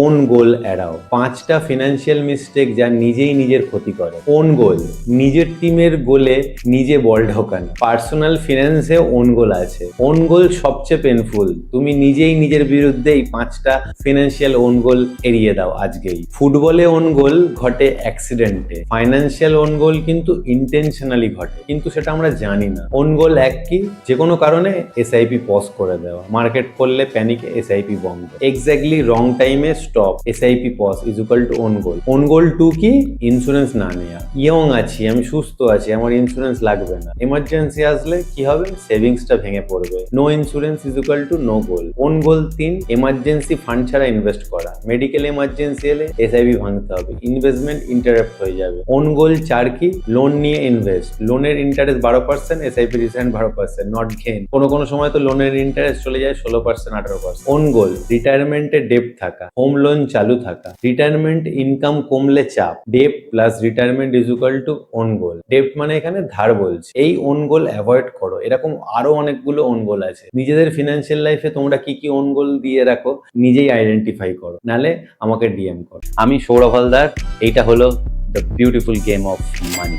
On গোল এড়াও। 5টা financial mistake যা নিজেই নিজের ক্ষতি করে। ওন গোল, নিজের টিমের গোলে নিজে বল ঢোকান। পার্সোনাল ফিন্যান্সে ওন গোল আছে। ওন গোল সবচেয়ে পেনফুল। তুমি নিজেই নিজের বিরুদ্ধে এই 5টা ফিনান্সিয়াল ওন গোল এড়িয়ে দাও আজকেই। ফুটবলে ওন গোল ঘটে অ্যাক্সিডেন্টে, ফাইন্যান্সিয়াল ওন গোল কিন্তু ইন্টেনশনালি ঘটে, কিন্তু সেটা আমরা জানি না। ওন গোল এক কি, যে কোনো কারণে এসআইপি পজ করে দেওয়া, মার্কেট করলে প্যানিকে এসআইপি বন্ধ, এক্স্যাক্টলি রং টাইমে stop, SIP pause is equal to own goal. Own goal 2 কি, ইন্স্যুরেন্স না নেওয়া। ইয়ং আছি, আমি সুস্থ আছি, আমার ইন্স্যুরেন্স লাগবে না, এমার্জেন্সি আসলে কি হবে, সেভিংসটা ভেঙে পড়বে। No insurance is equal to no goal. Own goal 3, emergency fund ছাড়া ইনভেস্ট করা, মেডিকেল এমার্জেন্সি এলে এসআইপি ভাঙতে হবে, ইনভেস্টমেন্ট ইন্টারাপ্ট হয়ে যাবে। ওন গোল 4 কি, লোন নিয়ে ইনভেস্ট, লোনের interest 12%, SIP return 12%, not gain. কোনো সময় তো লোনের ইন্টারেস্ট চলে যায় 16%, 18%। ওন গোল, রিটায়ারমেন্টে ডেপ থাকা, হোম লোন চালু থাকা, রিটায়ারমেন্ট ইনকাম কমলে চাপ, debt plus retirement is equal to own goal. Debt মানে এখানে ধার বলছে। এই ওন গোল অ্যাভয়েড করো। এরকম আরো অনেকগুলো ওন গোল আছে। নিজেদের ফিনান্সিয়াল লাইফে তোমরা কি কি ওন গোল দিয়ে রাখো নিজেই আইডেন্টিফাই করো, নালে আমাকে ডিএম করো। আমি সৌরভ হালদার, এইটা হলো the beautiful game of money.